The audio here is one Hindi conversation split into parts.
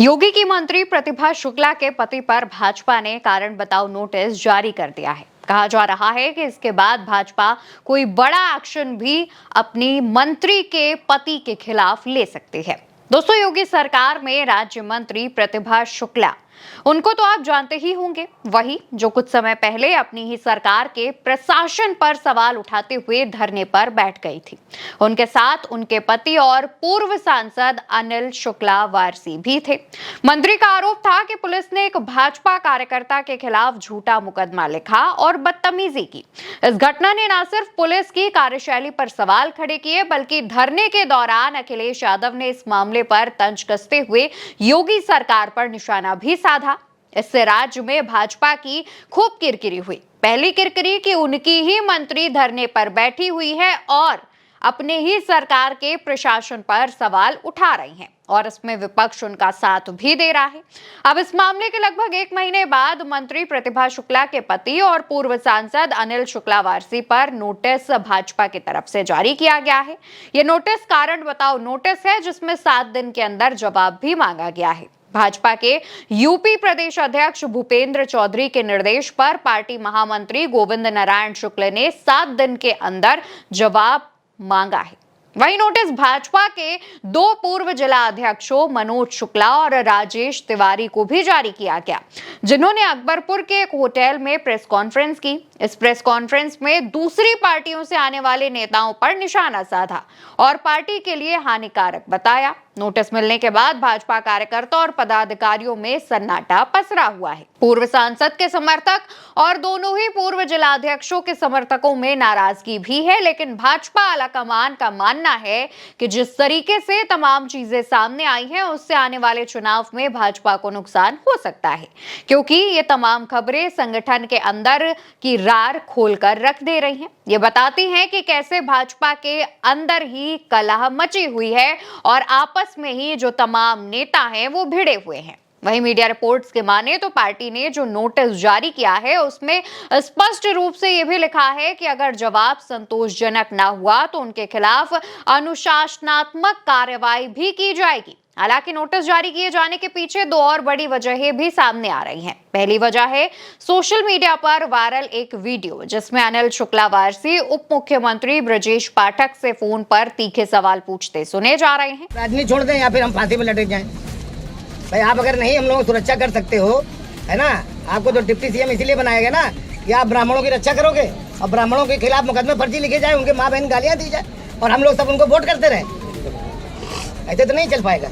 योगी की मंत्री प्रतिभा शुक्ला के पति पर भाजपा ने कारण बताओ नोटिस जारी कर दिया है। कहा जा रहा है कि इसके बाद भाजपा कोई बड़ा एक्शन भी अपनी मंत्री के पति के खिलाफ ले सकती है। दोस्तों, योगी सरकार में राज्य मंत्री प्रतिभा शुक्ला, उनको तो आप जानते ही होंगे, वही जो कुछ समय पहले अपनी ही सरकार के प्रशासन पर सवाल उठाते हुए धरने पर बैठ गई थी। उनके साथ उनके पति और पूर्व सांसद अनिल शुक्ला वारसी भी थे। मंत्री का आरोप था कि पुलिस ने एक भाजपा कार्यकर्ता के खिलाफ झूठा मुकदमा लिखा और बदतमीजी की। इस घटना ने न सिर्फ पुलिस की कार्यशैली पर सवाल खड़े किए, बल्कि धरने के दौरान अखिलेश यादव ने इस मामले पर तंज कसते हुए योगी सरकार पर निशाना भी साधा। इससे राज्य में भाजपा की खूब किरकिरी हुई। पहली किरकिरी कि उनकी ही मंत्री धरने पर बैठी हुई है और अपने ही सरकार के प्रशासन पर सवाल उठा रही हैं और इसमें विपक्ष उनका साथ भी दे रहा है। अब इस मामले के लगभग 1 महीने बाद मंत्री प्रतिभा शुक्ला के पति और पूर्व सांसद अनिल शुक्ला वारसी पर नोटिस भाजपा की तरफ से जारी किया गया है। ये नोटिस कारण बताओ नोटिस है, जिसमें 7 दिन के अंदर जवाब भी मांगा गया है। भाजपा के यूपी प्रदेश अध्यक्ष भूपेंद्र चौधरी के निर्देश पर पार्टी महामंत्री गोविंद नारायण शुक्ल ने 7 दिन के अंदर जवाब मांगा है। वही नोटिस भाजपा के 2 पूर्व जिला अध्यक्षों मनोज शुक्ला और राजेश तिवारी को भी जारी किया गया, जिन्होंने अकबरपुर के एक होटल में प्रेस कॉन्फ्रेंस की। इस प्रेस कॉन्फ्रेंस में दूसरी पार्टियों से आने वाले नेताओं पर निशाना साधा और पार्टी के लिए हानिकारक बताया। नोटिस मिलने के बाद भाजपा कार्यकर्ता और पदाधिकारियों में सन्नाटा पसरा हुआ है। पूर्व सांसद के समर्थक और दोनों ही पूर्व जिलाध्यक्षों के समर्थकों में नाराजगी भी है, लेकिन भाजपा आलाकमान का मानना है कि जिस तरीके से तमाम चीजें सामने आई हैं, उससे आने वाले चुनाव में भाजपा को नुकसान हो सकता है, क्योंकि ये तमाम खबरें संगठन के अंदर की रार खोलकर रख दे रही हैं। ये बताती हैं कि कैसे भाजपा के अंदर ही कलह मची हुई है और आपस में ही जो तमाम नेता हैं वो भिड़े हुए हैं। वहीं मीडिया रिपोर्ट्स के माने तो पार्टी ने जो नोटिस जारी किया है उसमें स्पष्ट रूप से यह भी लिखा है कि अगर जवाब संतोषजनक ना हुआ तो उनके खिलाफ अनुशासनात्मक कार्रवाई भी की जाएगी। हालांकि नोटिस जारी किए जाने के पीछे 2 और बड़ी वजहें भी सामने आ रही हैं। पहली वजह है सोशल मीडिया पर वायरल एक वीडियो, जिसमें अनिल शुक्ला वारसी उप मुख्यमंत्री ब्रजेश पाठक से फोन पर तीखे सवाल पूछते सुने जा रहे हैं। राजनीति छोड़ दें या फिर हम फांसी में लटक जाएं। भाई आप अगर नहीं हम लोगों की सुरक्षा कर सकते हो, है ना, आपको तो डिप्टी सीएम इसीलिए बनाया गया ना कि आप ब्राह्मणों की रक्षा करोगे और ब्राह्मणों के खिलाफ मुकदमे फर्जी लिखे जाए, उनके माँ बहन गालियां दी जाए और हम लोग सब उनको वोट करते रहे। ऐसे तो नहीं चल पाएगा।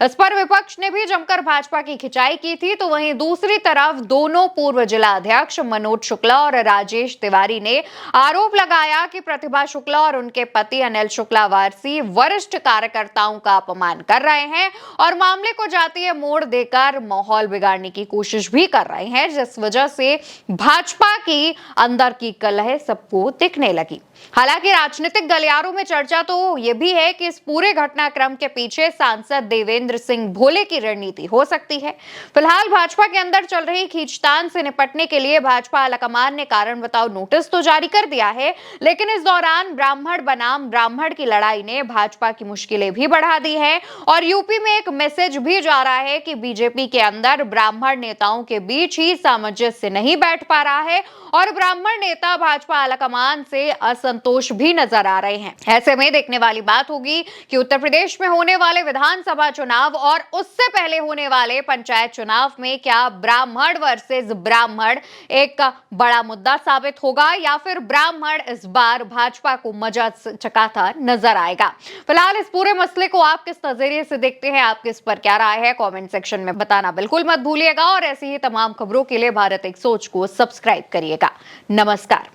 इस पर विपक्ष ने भी जमकर भाजपा की खिंचाई की थी, तो वहीं दूसरी तरफ दोनों पूर्व जिला अध्यक्ष मनोज शुक्ला और राजेश तिवारी ने आरोप लगाया कि प्रतिभा शुक्ला और उनके पति अनिल शुक्ला वारसी वरिष्ठ कार्यकर्ताओं का अपमान कर रहे हैं और मामले को जातीय मोड़ देकर माहौल बिगाड़ने की कोशिश भी कर रहे हैं, जिस वजह से भाजपा की अंदर की कलह सबको दिखने लगी। हालांकि राजनीतिक गलियारों में चर्चा तो यह भी है कि इस पूरे घटनाक्रम के पीछे सांसद देवेंद्र सिंह भोले की रणनीति हो सकती है। फिलहाल भाजपा के अंदर चल रही खींचतान से निपटने के लिए भाजपा आलाकमान ने कारण बताओ नोटिस तो जारी कर दिया है, लेकिन इस दौरान ब्राह्मण बनाम ब्राह्मण की लड़ाई ने भाजपा की मुश्किलें भी बढ़ा दी है और यूपी में एक मैसेज भी जा रहा है कि बीजेपी के अंदर ब्राह्मण नेताओं के बीच ही सामंजस्य नहीं बैठ पा रहा है और ब्राह्मण नेता भाजपा आलाकमान से असंतोष भी नजर आ रहे हैं। ऐसे में देखने वाली बात होगी कि उत्तर प्रदेश में होने वाले विधानसभा चुनाव और उससे पहले होने वाले पंचायत चुनाव में क्या ब्राह्मण वर्सेस ब्राह्मण एक बड़ा मुद्दा साबित होगा या फिर ब्राह्मण इस बार भाजपा को मजा चकाता नजर आएगा। फिलहाल इस पूरे मसले को आप किस नजरिए से देखते हैं, आपकी इस पर क्या राय है, कमेंट सेक्शन में बताना बिल्कुल मत भूलिएगा और ऐसी ही तमाम खबरों के लिए भारत एक सोच को सब्सक्राइब करिएगा। नमस्कार।